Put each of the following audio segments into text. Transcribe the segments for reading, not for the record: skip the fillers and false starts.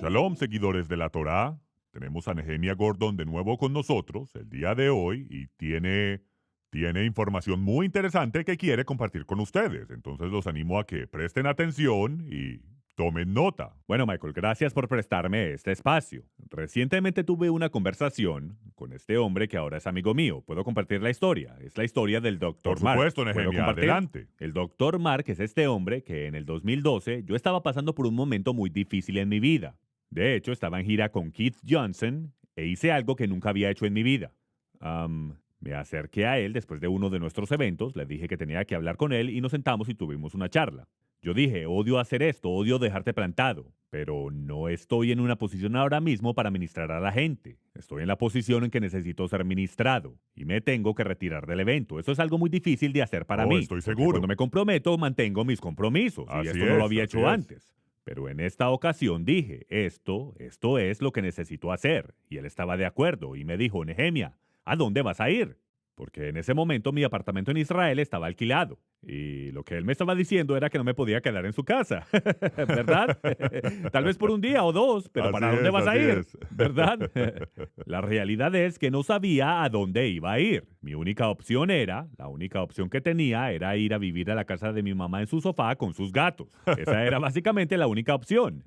Shalom, seguidores de la Torá. Tenemos a Nehemia Gordon de nuevo con nosotros el día de hoy y tiene información muy interesante que quiere compartir con ustedes. Entonces los animo a que presten atención y tomen nota. Bueno, Michael, gracias por prestarme este espacio. Recientemente tuve una conversación con este hombre que ahora es amigo mío. Puedo compartir la historia. Es la historia del Por Dr. Mark. supuesto, ¿Puedo Nehemia, compartir? adelante. El Dr. Mark es este hombre que en el 2012 yo estaba pasando por un momento muy difícil en mi vida. De hecho, estaba en gira con Keith Johnson e hice algo que nunca había hecho en mi vida. Me acerqué a él después de uno de nuestros eventos, le dije que tenía que hablar con él y nos sentamos y tuvimos una charla. Yo dije, odio hacer esto, odio dejarte plantado, pero no estoy en una posición ahora mismo para ministrar a la gente. Estoy en la posición en que necesito ser ministrado y me tengo que retirar del evento. Eso es algo muy difícil de hacer para mí. Estoy porque seguro. Cuando me comprometo, mantengo mis compromisos y Así esto no lo es, había así hecho es. antes. Pero en esta ocasión dije, esto es lo que necesito hacer. Y él estaba de acuerdo y me dijo, Nehemia, ¿a dónde vas a ir? Porque en ese momento mi apartamento en Israel estaba alquilado. Y lo que él me estaba diciendo era que no me podía quedar en su casa. ¿Verdad? Tal vez por un día o dos, pero Así ¿para dónde es, vas a así ir? es. ¿Verdad? La realidad es que no sabía a dónde iba a ir. La única opción que tenía era ir a vivir a la casa de mi mamá en su sofá con sus gatos. Esa era básicamente la única opción.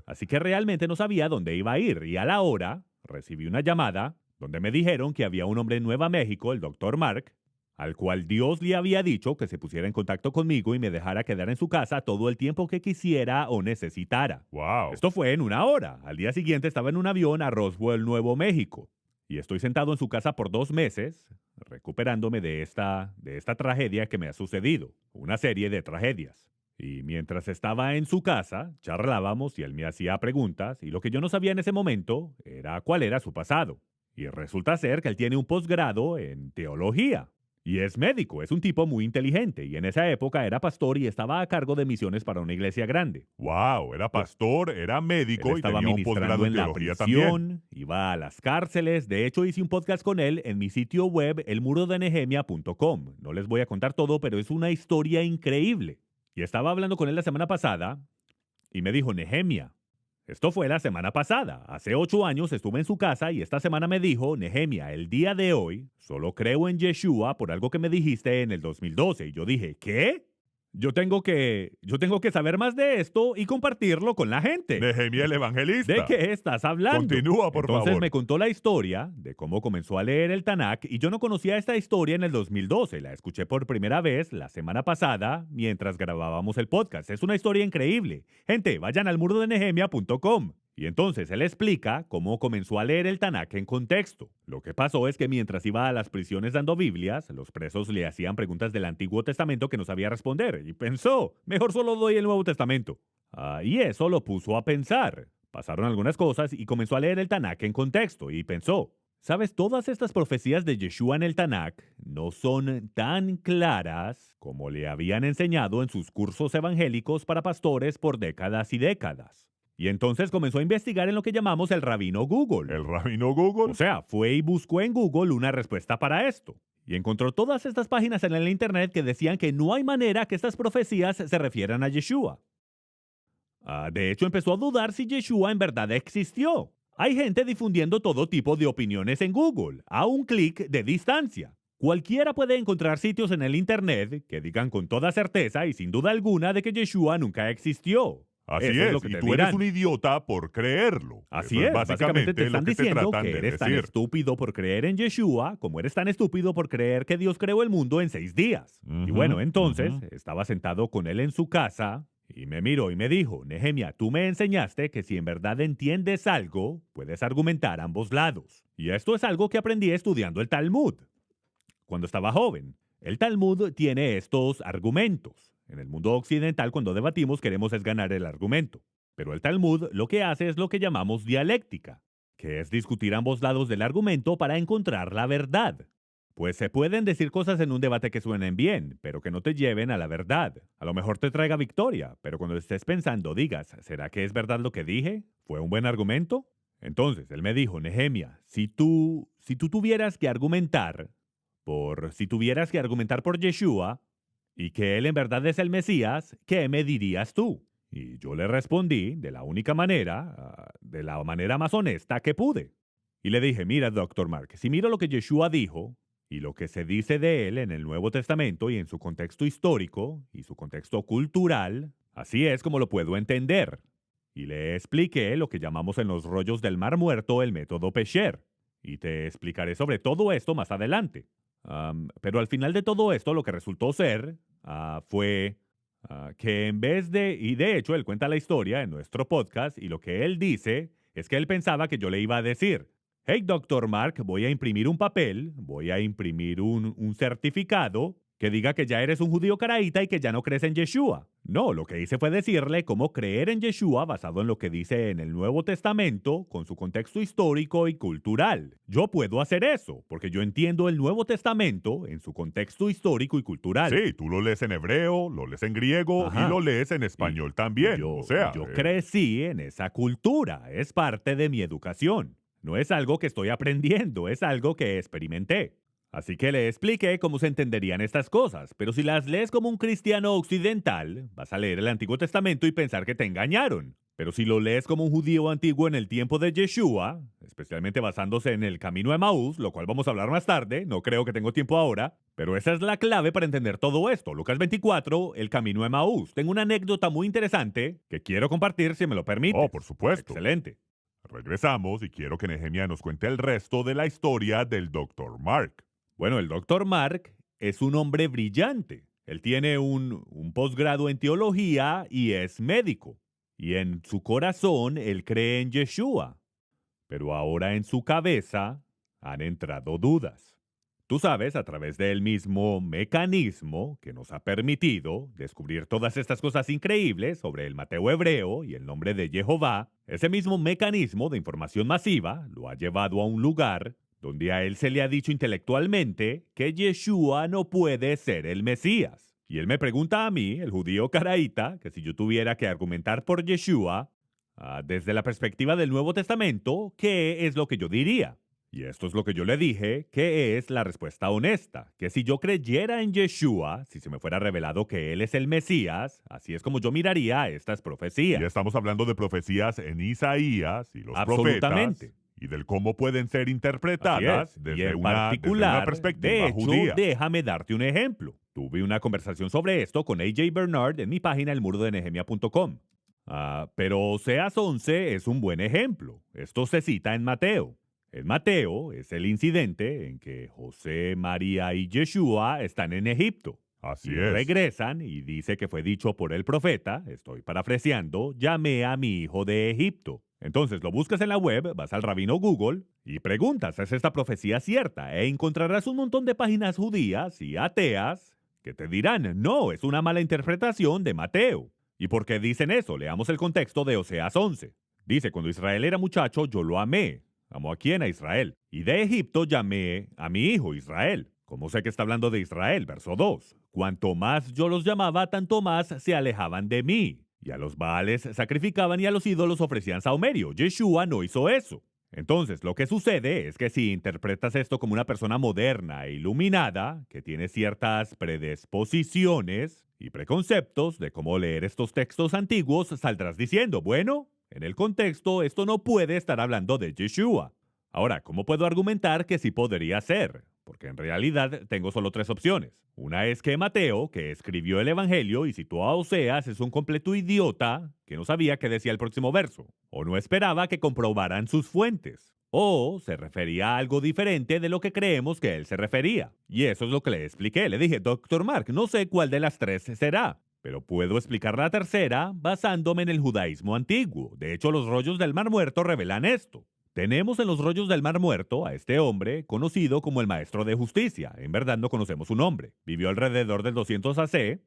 Así que realmente no sabía dónde iba a ir. Y a la hora recibí una llamada donde me dijeron que había un hombre en Nueva México, el Dr. Mark, al cual Dios le había dicho que se pusiera en contacto conmigo y me dejara quedar en su casa todo el tiempo que quisiera o necesitara. Wow. Esto fue en una hora. Al día siguiente estaba en un avión a Roswell, Nuevo México. Y estoy sentado en su casa por 2 meses, recuperándome de esta tragedia que me ha sucedido. Una serie de tragedias. Y mientras estaba en su casa, charlábamos y él me hacía preguntas, y lo que yo no sabía en ese momento era cuál era su pasado. Y resulta ser que él tiene un posgrado en teología. Y es médico, es un tipo muy inteligente, y en esa época era pastor y estaba a cargo de misiones para una iglesia grande. Wow, era pastor, era médico Él y estaba tenía un posgrado ministrando en en la teología también. prisión, iba a las cárceles. De hecho, hice un podcast con él en mi sitio web, elmurodenehemia.com. No les voy a contar todo, pero es una historia increíble. Y estaba hablando con él la semana pasada y me dijo, Nehemia, esto fue la semana pasada. Hace 8 años estuve en su casa y esta semana me dijo, Nehemia, el día de hoy solo creo en Yeshua por algo que me dijiste en el 2012. Y yo dije, ¿qué? Yo tengo que saber más de esto y compartirlo con la gente. Nehemia el evangelista. ¿De qué estás hablando? Continúa, por Entonces favor. me contó la historia de cómo comenzó a leer el Tanakh y yo no conocía esta historia en el 2012. La escuché por primera vez la semana pasada mientras grabábamos el podcast. Es una historia increíble. Gente, vayan al murodenehemia.com. Y entonces él explica cómo comenzó a leer el Tanakh en contexto. Lo que pasó es que mientras iba a las prisiones dando Biblias, los presos le hacían preguntas del Antiguo Testamento que no sabía responder. Y pensó, mejor solo doy el Nuevo Testamento. Y eso lo puso a pensar. Pasaron algunas cosas y comenzó a leer el Tanakh en contexto y pensó, ¿sabes? Todas estas profecías de Yeshua en el Tanakh no son tan claras como le habían enseñado en sus cursos evangélicos para pastores por décadas y décadas. Y entonces comenzó a investigar en lo que llamamos el rabino Google. ¿El rabino Google? O sea, fue y buscó en Google una respuesta para esto. Y encontró todas estas páginas en el internet que decían que no hay manera que estas profecías se refieran a Yeshua. De hecho, empezó a dudar si Yeshua en verdad existió. Hay gente difundiendo todo tipo de opiniones en Google, a un clic de distancia. Cualquiera puede encontrar sitios en el internet que digan con toda certeza y sin duda alguna de que Yeshua nunca existió. Así Eso es, lo que y te tú dirán. eres un idiota por creerlo. Así Eso es, básicamente te lo están que te diciendo tratan que de eres tan decir. estúpido por creer en Yeshua como eres tan estúpido por creer que Dios creó el mundo en 6 días. Y Ujú, bueno, entonces ujú. estaba sentado con él en su casa y me miró y me dijo, Nehemia, tú me enseñaste que si en verdad entiendes algo, puedes argumentar ambos lados. Y esto es algo que aprendí estudiando el Talmud. Cuando estaba joven, el Talmud tiene estos argumentos. En el mundo occidental, cuando debatimos, queremos es ganar el argumento. Pero el Talmud lo que hace es lo que llamamos dialéctica, que es discutir ambos lados del argumento para encontrar la verdad. Pues se pueden decir cosas en un debate que suenen bien, pero que no te lleven a la verdad. A lo mejor te traiga victoria, pero cuando estés pensando digas, ¿será que es verdad lo que dije? ¿Fue un buen argumento? Entonces él me dijo, Nehemia, si tú tuvieras que argumentar por Yeshua y que él en verdad es el Mesías, ¿qué me dirías tú? Y yo le respondí de la única manera, de la manera más honesta que pude. Y le dije, mira, Dr. Mark, si miro lo que Yeshua dijo y lo que se dice de él en el Nuevo Testamento y en su contexto histórico y su contexto cultural, así es como lo puedo entender. Y le expliqué lo que llamamos en los rollos del Mar Muerto el método Pesher. Y te explicaré sobre todo esto más adelante. Pero al final de todo esto lo que resultó ser fue que en vez de, y de hecho él cuenta la historia en nuestro podcast y lo que él dice es que él pensaba que yo le iba a decir, hey, Dr. Mark, voy a imprimir un papel, voy a imprimir un certificado que diga que ya eres un judío caraíta y que ya no crees en Yeshua. No, lo que hice fue decirle cómo creer en Yeshua basado en lo que dice en el Nuevo Testamento con su contexto histórico y cultural. Yo puedo hacer eso, porque yo entiendo el Nuevo Testamento en su contexto histórico y cultural. Sí, tú lo lees en hebreo, lo lees en griego y lo lees en español también. Yo O sea, crecí en esa cultura, es parte de mi educación. No es algo que estoy aprendiendo, es algo que experimenté. Así que le expliqué cómo se entenderían estas cosas, pero si las lees como un cristiano occidental, vas a leer el Antiguo Testamento y pensar que te engañaron. Pero si lo lees como un judío antiguo en el tiempo de Yeshua, especialmente basándose en el camino a Emaús, lo cual vamos a hablar más tarde, no creo que tengo tiempo ahora, pero esa es la clave para entender todo esto. Lucas 24, el camino a Emaús. Tengo una anécdota muy interesante que quiero compartir si me lo permite. Oh, por supuesto. Excelente. Regresamos y quiero que Nehemia nos cuente el resto de la historia del Dr. Mark. Bueno, el Dr. Mark es un hombre brillante. Él tiene un posgrado en teología y es médico. Y en su corazón él cree en Yeshua. Pero ahora en su cabeza han entrado dudas. Tú sabes, a través del mismo mecanismo que nos ha permitido descubrir todas estas cosas increíbles sobre el Mateo hebreo y el nombre de Jehová, ese mismo mecanismo de información masiva lo ha llevado a un lugar donde a él se le ha dicho intelectualmente que Yeshua no puede ser el Mesías. Y él me pregunta a mí, el judío caraíta, que si yo tuviera que argumentar por Yeshua, desde la perspectiva del Nuevo Testamento, ¿qué es lo que yo diría? Y esto es lo que yo le dije, que es la respuesta honesta, que si yo creyera en Yeshua, si se me fuera revelado que él es el Mesías, así es como yo miraría estas profecías. Ya estamos hablando de profecías en Isaías y los Absolutamente. profetas y del cómo pueden ser interpretadas desde una perspectiva de hecho, judía. déjame darte un ejemplo. Tuve una conversación sobre esto con AJ Bernard en mi página elmurodenehemia.com. Pero Oseas 11 es un buen ejemplo. Esto se cita en Mateo. En Mateo es el incidente en que José, María y Yeshua están en Egipto. Así Y es. regresan y dice que fue dicho por el profeta, estoy parafraseando, llamé a mi hijo de Egipto. Entonces lo buscas en la web, vas al rabino Google y preguntas, ¿es esta profecía cierta? E encontrarás un montón de páginas judías y ateas que te dirán, no, es una mala interpretación de Mateo. ¿Y por qué dicen eso? Leamos el contexto de Oseas 11. Dice, cuando Israel era muchacho, yo lo amé. ¿Amo a quién? A Israel. Y de Egipto llamé a mi hijo Israel. ¿Cómo sé que está hablando de Israel? Verso 2. Cuanto más yo los llamaba, tanto más se alejaban de mí. Y a los Baales sacrificaban y a los ídolos ofrecían saumerio. Yeshua no hizo eso. Entonces, lo que sucede es que si interpretas esto como una persona moderna e iluminada, que tiene ciertas predisposiciones y preconceptos de cómo leer estos textos antiguos, saldrás diciendo, bueno, en el contexto esto no puede estar hablando de Yeshua. Ahora, ¿cómo puedo argumentar que sí podría ser? Porque en realidad tengo solo tres opciones. Una es que Mateo, que escribió el Evangelio y citó a Oseas, es un completo idiota que no sabía qué decía el próximo verso, o no esperaba que comprobaran sus fuentes, o se refería a algo diferente de lo que creemos que él se refería. Y eso es lo que le expliqué. Le dije, Dr. Mark, no sé cuál de las tres será, pero puedo explicar la tercera basándome en el judaísmo antiguo. De hecho, los rollos del Mar Muerto revelan esto. Tenemos en los rollos del Mar Muerto a este hombre conocido como el Maestro de Justicia. En verdad no conocemos su nombre. Vivió alrededor del 200 AC.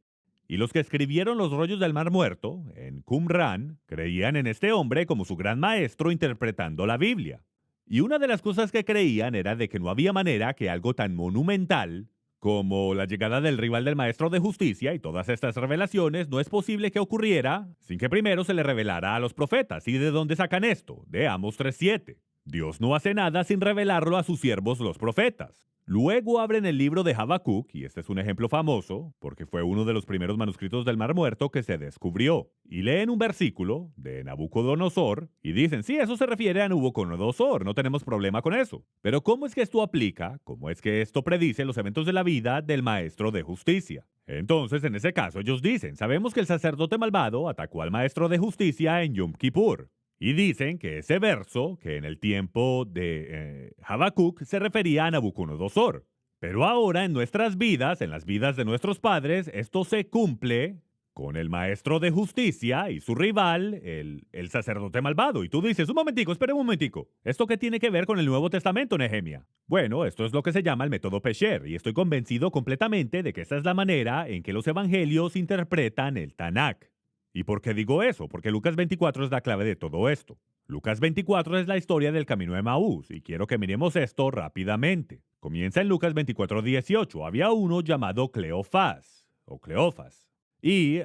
Y los que escribieron los rollos del Mar Muerto, en Qumran, creían en este hombre como su gran maestro interpretando la Biblia. Y una de las cosas que creían era de que no había manera que algo tan monumental como la llegada del rival del Maestro de Justicia y todas estas revelaciones no es posible que ocurriera sin que primero se le revelara a los profetas. ¿Y de dónde sacan esto? De Amos 3:7. Dios no hace nada sin revelarlo a sus siervos los profetas. Luego abren el libro de Habacuc, y este es un ejemplo famoso, porque fue uno de los primeros manuscritos del Mar Muerto que se descubrió, y leen un versículo de Nabucodonosor, y dicen, sí, eso se refiere a Nabucodonosor, no tenemos problema con eso. Pero ¿cómo es que esto aplica? ¿Cómo es que esto predice los eventos de la vida del maestro de justicia? Entonces, en ese caso, ellos dicen, sabemos que el sacerdote malvado atacó al maestro de justicia en Yom Kippur. Y dicen que ese verso, que en el tiempo de Habacuc se refería a Nabucodonosor. Pero ahora en nuestras vidas, en las vidas de nuestros padres, esto se cumple con el maestro de justicia y su rival, el sacerdote malvado. Y tú dices, un momentico, espera un momentico. ¿Esto qué tiene que ver con el Nuevo Testamento, Nehemia? Bueno, esto es lo que se llama el método Pesher, y estoy convencido completamente de que esta es la manera en que los evangelios interpretan el Tanakh. ¿Y por qué digo eso? Porque Lucas 24 es la clave de todo esto. Lucas 24 es la historia del camino de Emaús, y quiero que miremos esto rápidamente. Comienza en Lucas 24:18. Había uno llamado Cleofás, o Cleofas. Y,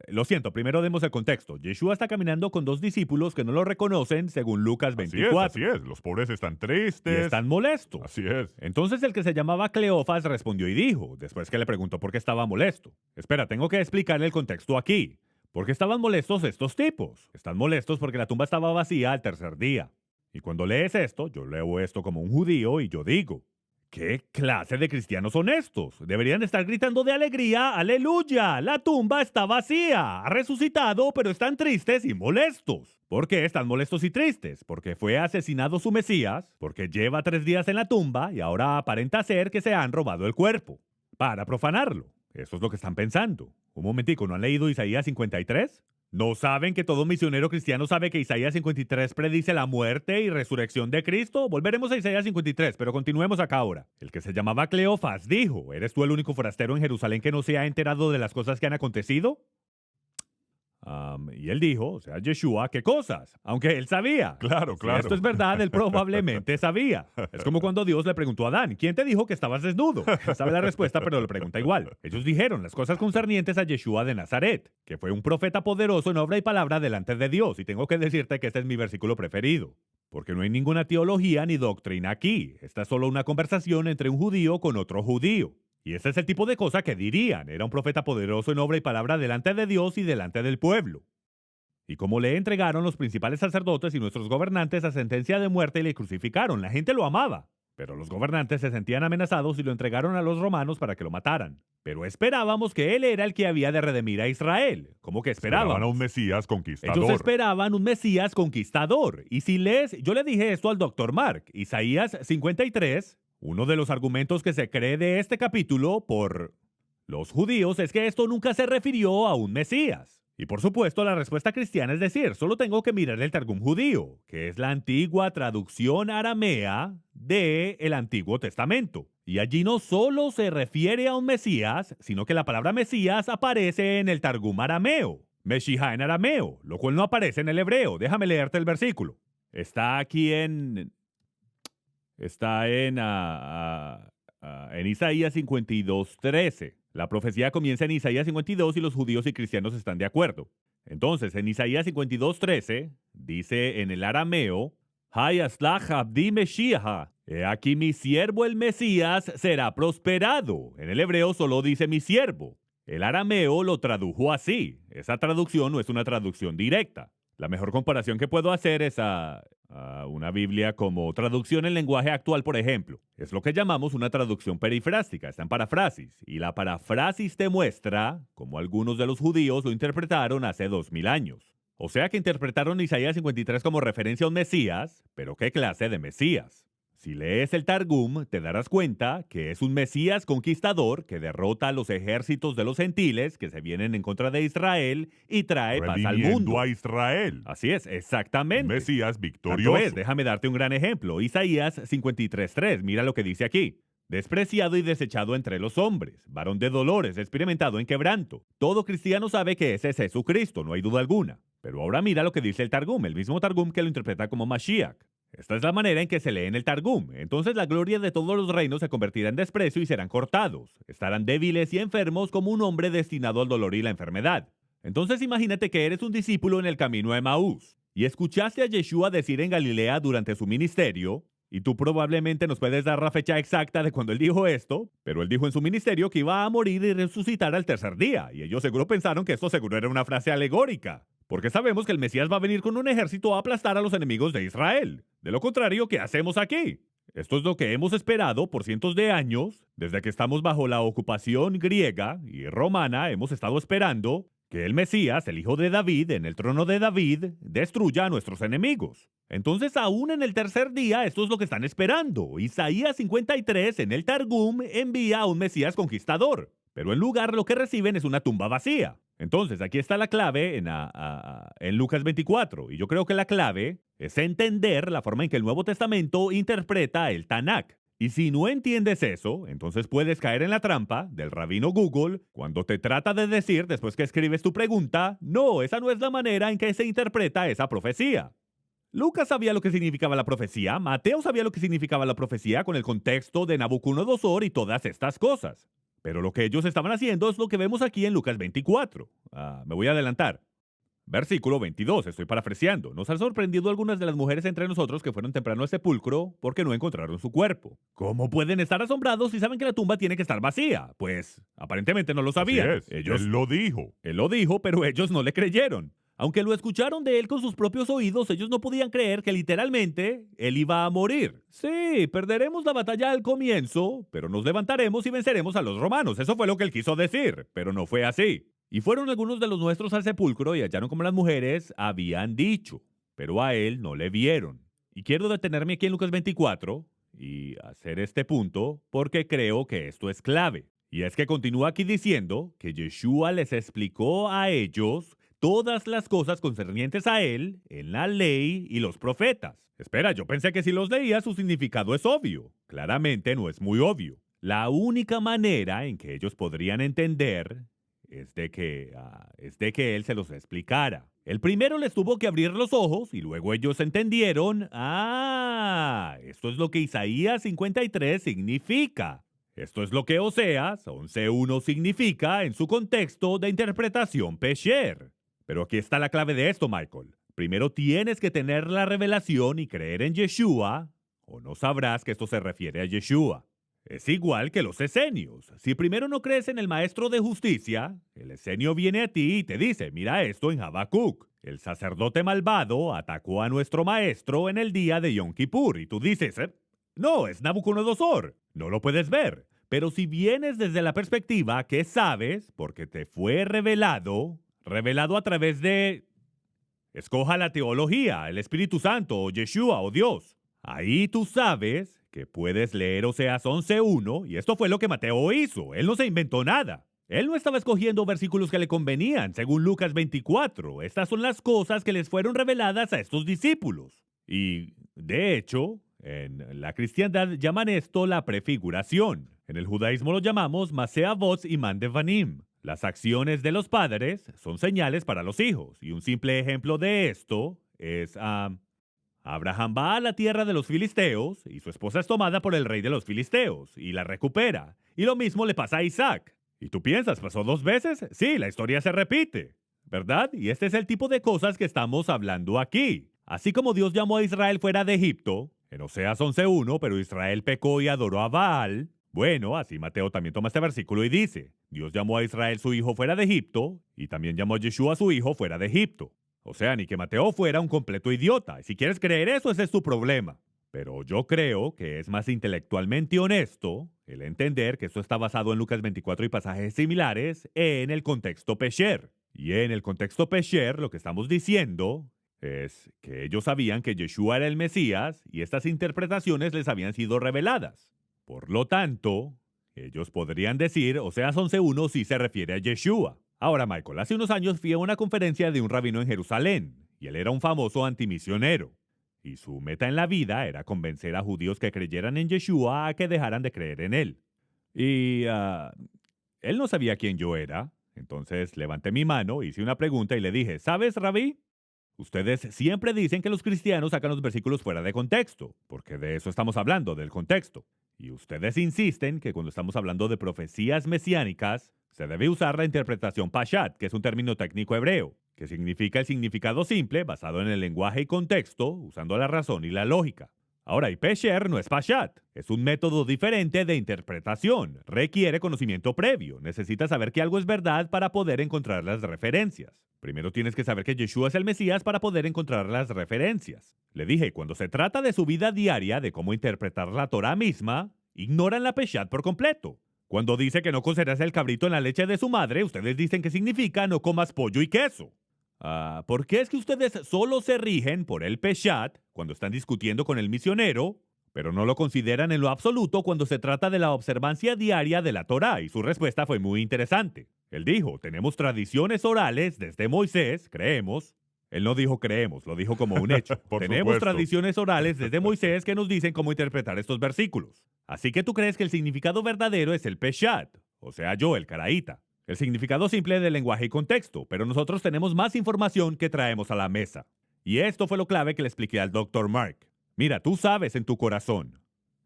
lo siento, primero demos el contexto. Yeshua está caminando con dos discípulos que no lo reconocen según Lucas 24. Así es. Los pobres están tristes. Y están molestos. Así es. Entonces el que se llamaba Cleofas respondió y dijo, después que le preguntó por qué estaba molesto. Espera, tengo que explicarle el contexto aquí. ¿Por qué estaban molestos estos tipos? Están molestos porque la tumba estaba vacía al tercer día. Y cuando lees esto, yo leo esto como un judío y yo digo, ¿qué clase de cristianos son estos? Deberían estar gritando de alegría, ¡aleluya! La tumba está vacía, ha resucitado, pero están tristes y molestos. ¿Por qué están molestos y tristes? Porque fue asesinado su Mesías, porque lleva 3 días en la tumba y ahora aparenta ser que se han robado el cuerpo para profanarlo. Eso es lo que están pensando. Un momentico, ¿no han leído Isaías 53? ¿No saben que todo misionero cristiano sabe que Isaías 53 predice la muerte y resurrección de Cristo? Volveremos a Isaías 53, pero continuemos acá ahora. El que se llamaba Cleofas dijo, ¿eres tú el único forastero en Jerusalén que no se ha enterado de las cosas que han acontecido? Y él dijo, o sea, Yeshua, ¿qué cosas? Aunque él sabía. Claro. Si esto es verdad, él probablemente sabía. Es como cuando Dios le preguntó a Adán, ¿quién te dijo que estabas desnudo? Él sabe la respuesta, pero le pregunta igual. Ellos dijeron las cosas concernientes a Yeshua de Nazaret, que fue un profeta poderoso en obra y palabra delante de Dios. Y tengo que decirte que este es mi versículo preferido. Porque no hay ninguna teología ni doctrina aquí. Esta es solo una conversación entre un judío con otro judío. Y ese es el tipo de cosa que dirían. Era un profeta poderoso en obra y palabra delante de Dios y delante del pueblo. Y como le entregaron los principales sacerdotes y nuestros gobernantes a sentencia de muerte y le crucificaron, la gente lo amaba. Pero los gobernantes se sentían amenazados y lo entregaron a los romanos para que lo mataran. Pero esperábamos que él era el que había de redimir a Israel. ¿Cómo que esperábamos? Esperaban a un Mesías conquistador. Ellos esperaban un Mesías conquistador. Y si lees, yo le dije esto al Dr. Mark, Isaías 53, uno de los argumentos que se cree de este capítulo por los judíos es que esto nunca se refirió a un Mesías. Y por supuesto la respuesta cristiana es decir, solo tengo que mirar el Targum judío, que es la antigua traducción aramea del Antiguo Testamento. Y allí no solo se refiere a un Mesías, sino que la palabra Mesías aparece en el Targum arameo, Meshijá en arameo, lo cual no aparece en el hebreo. Déjame leerte el versículo. Está aquí en Isaías 52:13. La profecía comienza en Isaías 52 y los judíos y cristianos están de acuerdo. Entonces, en Isaías 52:13, dice en el arameo, Hayaslach abdi Meshiach, he aquí mi siervo el Mesías será prosperado. En el hebreo solo dice mi siervo. El arameo lo tradujo así. Esa traducción no es una traducción directa. La mejor comparación que puedo hacer es a una Biblia como traducción en lenguaje actual, por ejemplo. Es lo que llamamos una traducción perifrástica, está en parafrasis. Y la parafrasis te muestra cómo algunos de los judíos lo interpretaron hace 2000 años. O sea que interpretaron Isaías 53 como referencia a un Mesías, pero ¿qué clase de Mesías? Si lees el Targum, te darás cuenta que es un Mesías conquistador que derrota a los ejércitos de los gentiles que se vienen en contra de Israel y trae paz al mundo. A Israel. Así es, exactamente. Un Mesías victorioso. Tanto es, déjame darte un gran ejemplo. Isaías 53:3, mira lo que dice aquí. Despreciado y desechado entre los hombres, varón de dolores, experimentado en quebranto. Todo cristiano sabe que ese es Jesucristo, no hay duda alguna. Pero ahora mira lo que dice el Targum, el mismo Targum que lo interpreta como Mashiach. Esta es la manera en que se lee en el Targum. Entonces la gloria de todos los reinos se convertirá en desprecio y serán cortados. Estarán débiles y enfermos como un hombre destinado al dolor y la enfermedad. Entonces imagínate que eres un discípulo en el camino a Emaús. y escuchaste a Yeshua decir en Galilea durante su ministerio, y tú probablemente nos puedes dar la fecha exacta de cuando él dijo esto, pero él dijo en su ministerio que iba a morir y resucitar al tercer día, y ellos seguro pensaron que esto seguro era una frase alegórica, porque sabemos que el Mesías va a venir con un ejército a aplastar a los enemigos de Israel. De lo contrario, ¿qué hacemos aquí? Esto es lo que hemos esperado por cientos de años, desde que estamos bajo la ocupación griega y romana, hemos estado esperando que el Mesías, el hijo de David, en el trono de David, destruya a nuestros enemigos. Entonces, aún en el tercer día, esto es lo que están esperando. Isaías 53 en el Targum envía a un Mesías conquistador, pero en lugar lo que reciben es una tumba vacía. Entonces, aquí está la clave en Lucas 24, y yo creo que la clave es entender la forma en que el Nuevo Testamento interpreta el Tanakh. Y si no entiendes eso, entonces puedes caer en la trampa del rabino Google cuando te trata de decir, después que escribes tu pregunta, no, esa no es la manera en que se interpreta esa profecía. Lucas sabía lo que significaba la profecía, Mateo sabía lo que significaba la profecía con el contexto de Nabucodonosor y todas estas cosas. Pero lo que ellos estaban haciendo es lo que vemos aquí en Lucas 24. Me voy a adelantar. Versículo 22, estoy parafraseando. Nos han sorprendido algunas de las mujeres entre nosotros que fueron temprano al sepulcro porque no encontraron su cuerpo. ¿Cómo pueden estar asombrados si saben que la tumba tiene que estar vacía? Pues, aparentemente no lo sabían. Así es, él lo dijo. Él lo dijo, pero ellos no le creyeron. Aunque lo escucharon de él con sus propios oídos, ellos no podían creer que literalmente él iba a morir. Sí, perderemos la batalla al comienzo, pero nos levantaremos y venceremos a los romanos. Eso fue lo que él quiso decir, pero no fue así. Y fueron algunos de los nuestros al sepulcro y hallaron como las mujeres habían dicho, pero a él no le vieron. Y quiero detenerme aquí en Lucas 24 y hacer este punto porque creo que esto es clave. Y es que continúa aquí diciendo que Yeshua les explicó a ellos todas las cosas concernientes a él en la ley y los profetas. Espera, yo pensé que si los leía su significado es obvio. Claramente no es muy obvio. La única manera en que ellos podrían entender es de que él se los explicara. El primero les tuvo que abrir los ojos y luego ellos entendieron, esto es lo que Isaías 53 significa. Esto es lo que Oseas 11.1 significa en su contexto de interpretación Pesher. Pero aquí está la clave de esto, Michael. Primero tienes que tener la revelación y creer en Yeshua, o no sabrás que esto se refiere a Yeshua. Es igual que los esenios. Si primero no crees en el maestro de justicia, el esenio viene a ti y te dice, mira esto en Habacuc. El sacerdote malvado atacó a nuestro maestro en el día de Yom Kippur. Y tú dices, no, es Nabucodonosor. No lo puedes ver. Pero si vienes desde la perspectiva que sabes, porque te fue revelado a través de... Escoja la teología, el Espíritu Santo, o Yeshua, o Dios. Ahí tú sabes que puedes leer Oseas 11.1, y esto fue lo que Mateo hizo. Él no se inventó nada. Él no estaba escogiendo versículos que le convenían, según Lucas 24. Estas son las cosas que les fueron reveladas a estos discípulos. Y, de hecho, en la cristiandad llaman esto la prefiguración. En el judaísmo lo llamamos Masea Voz y Mandevanim. Las acciones de los padres son señales para los hijos, y un simple ejemplo de esto es Abraham va a la tierra de los filisteos y su esposa es tomada por el rey de los filisteos y la recupera. Y lo mismo le pasa a Isaac. ¿Y tú piensas, pasó 2 veces? Sí, la historia se repite, ¿verdad? Y este es el tipo de cosas que estamos hablando aquí. Así como Dios llamó a Israel fuera de Egipto, en Oseas 11.1, pero Israel pecó y adoró a Baal. Bueno, así Mateo también toma este versículo y dice, Dios llamó a Israel su hijo fuera de Egipto y también llamó a Yeshua su hijo fuera de Egipto. O sea, ni que Mateo fuera un completo idiota. Y si quieres creer eso, ese es tu problema. Pero yo creo que es más intelectualmente honesto el entender que esto está basado en Lucas 24 y pasajes similares en el contexto Pesher. Y en el contexto Pesher lo que estamos diciendo es que ellos sabían que Yeshua era el Mesías y estas interpretaciones les habían sido reveladas. Por lo tanto, ellos podrían decir, Oseas 11.1 sí se refiere a Yeshua. Ahora, Michael, hace unos años fui a una conferencia de un rabino en Jerusalén, y él era un famoso antimisionero. Y su meta en la vida era convencer a judíos que creyeran en Yeshua a que dejaran de creer en él. Y él no sabía quién yo era, entonces levanté mi mano, hice una pregunta y le dije, ¿sabes, rabí? Ustedes siempre dicen que los cristianos sacan los versículos fuera de contexto, porque de eso estamos hablando, del contexto. Y ustedes insisten que cuando estamos hablando de profecías mesiánicas, se debe usar la interpretación Pashat, que es un término técnico hebreo. que significa el significado simple basado en el lenguaje y contexto, usando la razón y la lógica. Ahora, y pesher no es pashat. Es un método diferente de interpretación. Requiere conocimiento previo. Necesitas saber que algo es verdad para poder encontrar las referencias. Primero tienes que saber que Yeshua es el Mesías para poder encontrar las referencias. Le dije, cuando se trata de su vida diaria, de cómo interpretar la Torah misma, ignoran la peshat por completo. Cuando dice que no cocerás el cabrito en la leche de su madre, ustedes dicen que significa no comas pollo y queso. ¿Por qué es que ustedes solo se rigen por el peshat cuando están discutiendo con el misionero, pero no lo consideran en lo absoluto cuando se trata de la observancia diaria de la Torá? Y su respuesta fue muy interesante. Él dijo, tenemos tradiciones orales desde Moisés, creemos. Él no dijo creemos, lo dijo como un hecho. Tenemos supuesto. tradiciones orales desde Moisés que nos dicen cómo interpretar estos versículos. Así que tú crees que el significado verdadero es el peshat, o sea, yo, el caraíta. El significado simple del lenguaje y contexto, pero nosotros tenemos más información que traemos a la mesa. Y esto fue lo clave que le expliqué al Dr. Mark. Mira, tú sabes en tu corazón.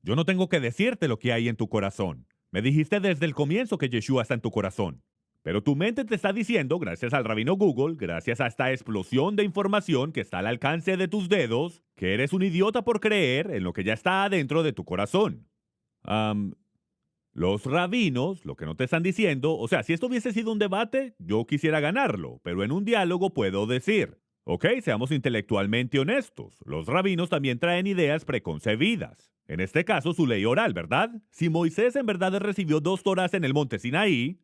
Yo no tengo que decirte lo que hay en tu corazón. Me dijiste desde el comienzo que Yeshua está en tu corazón. Pero tu mente te está diciendo, gracias al rabino Google, gracias a esta explosión de información que está al alcance de tus dedos, que eres un idiota por creer en lo que ya está adentro de tu corazón. Los rabinos, lo que no te están diciendo, o sea, si esto hubiese sido un debate, yo quisiera ganarlo, pero en un diálogo puedo decir, ok, seamos intelectualmente honestos, los rabinos también traen ideas preconcebidas. En este caso, su ley oral, ¿verdad? Si Moisés en verdad recibió 2 Torás en el monte Sinaí,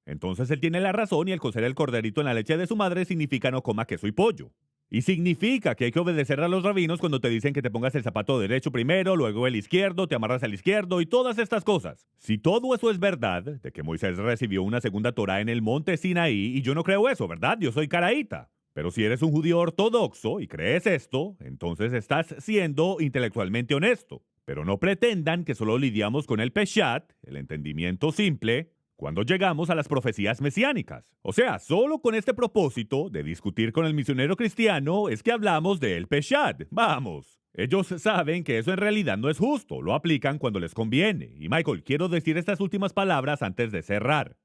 entonces él tiene la razón y el cocer el corderito en la leche de su madre significa no coma queso y pollo. Y significa que hay que obedecer a los rabinos cuando te dicen que te pongas el zapato derecho primero, luego el izquierdo, te amarras al izquierdo y todas estas cosas. Si todo eso es verdad, de que Moisés recibió una segunda Torá en el monte Sinaí, y yo no creo eso, ¿verdad? Yo soy caraíta. Pero si eres un judío ortodoxo y crees esto, entonces estás siendo intelectualmente honesto. Pero no pretendan que solo lidiamos con el peshat, el entendimiento simple, cuando llegamos a las profecías mesiánicas. O sea, solo con este propósito de discutir con el misionero cristiano es que hablamos del peshat. Vamos. Ellos saben que eso en realidad no es justo, lo aplican cuando les conviene. Y Michael, quiero decir estas últimas palabras antes de cerrar.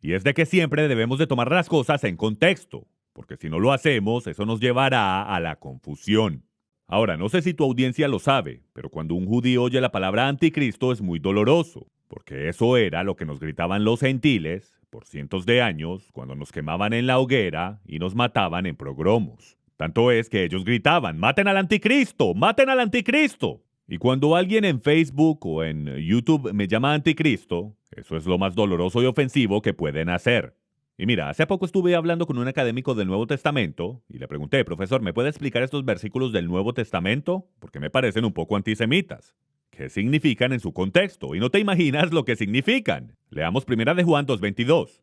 Y es de que siempre debemos de tomar las cosas en contexto, porque si no lo hacemos, eso nos llevará a la confusión. Ahora, no sé si tu audiencia lo sabe, pero cuando un judío oye la palabra anticristo es muy doloroso, porque eso era lo que nos gritaban los gentiles por cientos de años cuando nos quemaban en la hoguera y nos mataban en progromos. Tanto es que ellos gritaban, ¡maten al anticristo! ¡Maten al anticristo! Y cuando alguien en Facebook o en YouTube me llama anticristo, eso es lo más doloroso y ofensivo que pueden hacer. Y mira, hace poco estuve hablando con un académico del Nuevo Testamento y le pregunté, profesor, ¿me puede explicar estos versículos del Nuevo Testamento? Porque me parecen un poco antisemitas. ¿Qué significan en su contexto? Y no te imaginas lo que significan. Leamos 1 de Juan 2:22.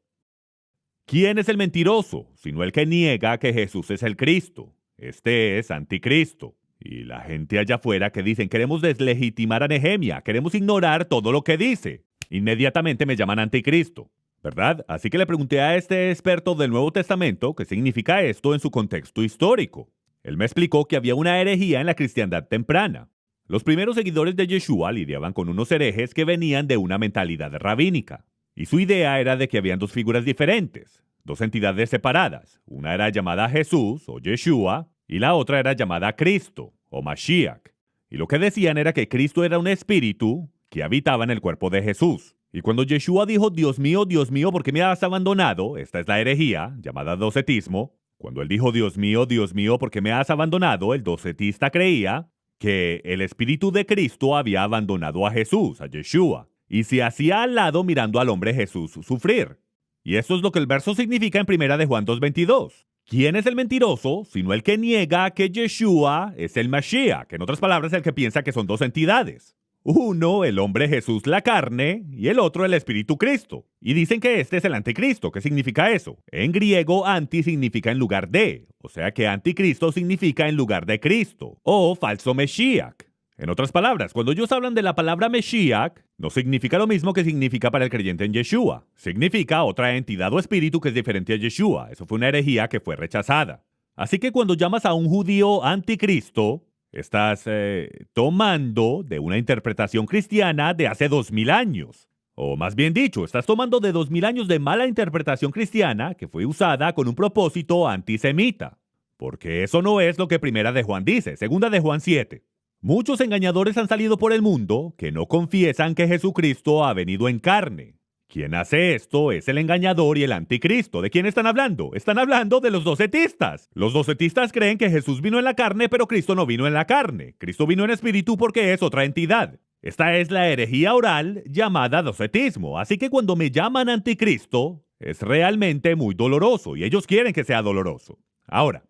¿Quién es el mentiroso? Sino el que niega que Jesús es el Cristo. Este es anticristo. Y la gente allá afuera que dicen, queremos deslegitimar a Nehemia, queremos ignorar todo lo que dice. Inmediatamente me llaman anticristo. ¿Verdad? Así que le pregunté a este experto del Nuevo Testamento qué significa esto en su contexto histórico. Él me explicó que había una herejía en la cristiandad temprana. Los primeros seguidores de Yeshua lidiaban con unos herejes que venían de una mentalidad rabínica. Y su idea era de que habían 2 figuras diferentes, 2 entidades separadas. Una era llamada Jesús o Yeshua y la otra era llamada Cristo o Mashiach. Y lo que decían era que Cristo era un espíritu que habitaba en el cuerpo de Jesús. Y cuando Yeshua dijo, Dios mío, ¿por qué me has abandonado? Esta es la herejía, llamada docetismo. Cuando él dijo, Dios mío, ¿por qué me has abandonado? El docetista creía que el espíritu de Cristo había abandonado a Jesús, a Yeshua, y se hacía al lado mirando al hombre Jesús sufrir. Y esto es lo que el verso significa en 1 de Juan 2:22. ¿Quién es el mentiroso? Sino el que niega que Yeshua es el Mashiach, en otras palabras, el que piensa que son 2 entidades. Uno, el hombre Jesús la carne, y el otro, el Espíritu Cristo. Y dicen que este es el anticristo. ¿Qué significa eso? En griego, anti significa en lugar de, o sea que anticristo significa en lugar de Cristo, o falso Mesías. En otras palabras, cuando ellos hablan de la palabra Mesías, no significa lo mismo que significa para el creyente en Yeshua. Significa otra entidad o espíritu que es diferente a Yeshua. Eso fue una herejía que fue rechazada. Así que cuando llamas a un judío anticristo, estás tomando de una interpretación cristiana de hace 2000 años. O más bien dicho, estás tomando de 2000 años de mala interpretación cristiana que fue usada con un propósito antisemita. Porque eso no es lo que Primera de Juan dice, Segunda de Juan 7. Muchos engañadores han salido por el mundo que no confiesan que Jesucristo ha venido en carne. Quien hace esto es el engañador y el anticristo. ¿De quién están hablando? Están hablando de los docetistas. Los docetistas creen que Jesús vino en la carne, pero Cristo no vino en la carne. Cristo vino en espíritu porque es otra entidad. Esta es la herejía oral llamada docetismo. Así que cuando me llaman anticristo, es realmente muy doloroso y ellos quieren que sea doloroso. Ahora,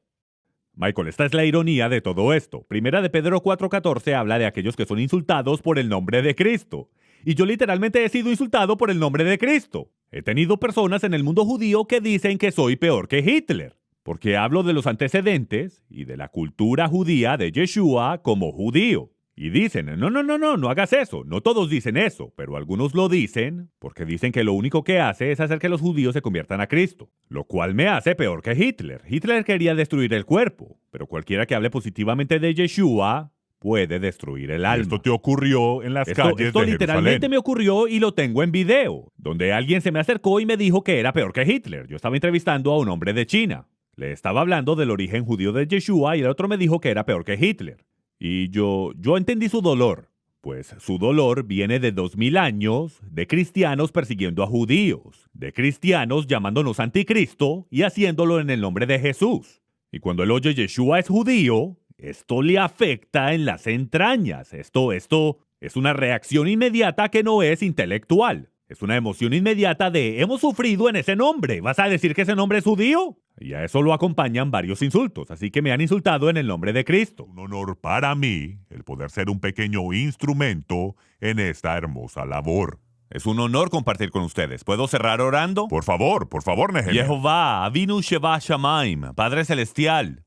Michael, esta es la ironía de todo esto. Primera de Pedro 4:14 habla de aquellos que son insultados por el nombre de Cristo. Y yo literalmente he sido insultado por el nombre de Cristo. He tenido personas en el mundo judío que dicen que soy peor que Hitler, porque hablo de los antecedentes y de la cultura judía de Yeshua como judío. Y dicen, no hagas eso. No todos dicen eso, pero algunos lo dicen porque dicen que lo único que hace es hacer que los judíos se conviertan a Cristo, lo cual me hace peor que Hitler. Hitler quería destruir el cuerpo, pero cualquiera que hable positivamente de Yeshua puede destruir el alma. Esto te ocurrió en las calles de Esto literalmente Jerusalén. me ocurrió y lo tengo en video, donde alguien se me acercó y me dijo que era peor que Hitler. Yo estaba entrevistando a un hombre de China. Le estaba hablando del origen judío de Yeshua y el otro me dijo que era peor que Hitler. Y yo entendí su dolor, pues su dolor viene de 2000 años de cristianos persiguiendo a judíos, de cristianos llamándonos anticristo y haciéndolo en el nombre de Jesús. Y cuando él oye Yeshua es judío, esto le afecta en las entrañas. Esto es una reacción inmediata que no es intelectual. Es una emoción inmediata de hemos sufrido en ese nombre. ¿Vas a decir que ese nombre es judío? Y a eso lo acompañan varios insultos, así que me han insultado en el nombre de Cristo. Un honor para mí el poder ser un pequeño instrumento en esta hermosa labor. Es un honor compartir con ustedes. ¿Puedo cerrar orando? Por favor, Nehemia. Jehová, Avinu Sheva Shamaim, Padre Celestial,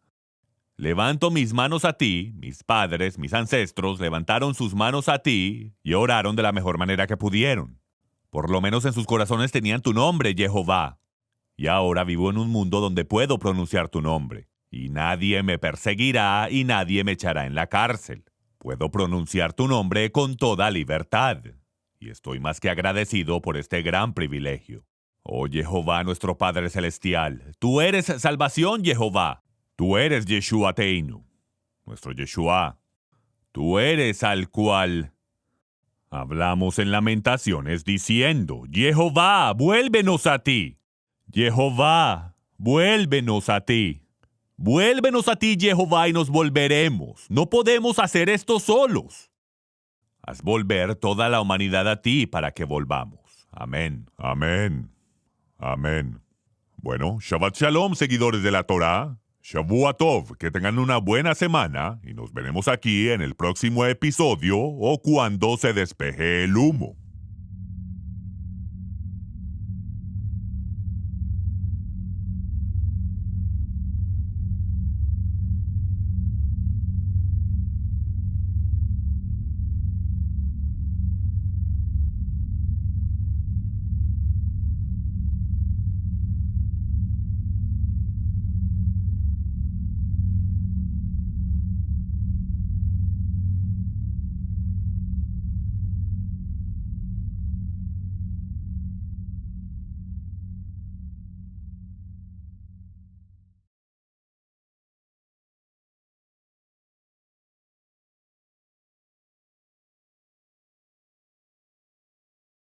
levanto mis manos a ti. Mis padres, mis ancestros, levantaron sus manos a ti y oraron de la mejor manera que pudieron. Por lo menos en sus corazones tenían tu nombre, Jehová. Y ahora vivo en un mundo donde puedo pronunciar tu nombre. Y nadie me perseguirá y nadie me echará en la cárcel. Puedo pronunciar tu nombre con toda libertad. Y estoy más que agradecido por este gran privilegio. Oh Jehová, nuestro Padre Celestial, tú eres salvación, Jehová. Tú eres Yeshua Teinu, nuestro Yeshua. Tú eres al cual hablamos en Lamentaciones diciendo, Jehová, vuélvenos a ti. Jehová, vuélvenos a ti. Vuélvenos a ti, Jehová, y nos volveremos. No podemos hacer esto solos. Haz volver toda la humanidad a ti para que volvamos. Amén. Amén. Amén. Bueno, Shabbat Shalom, seguidores de la Torá. Shavua Tov, que tengan una buena semana y nos veremos aquí en el próximo episodio o cuando se despeje el humo.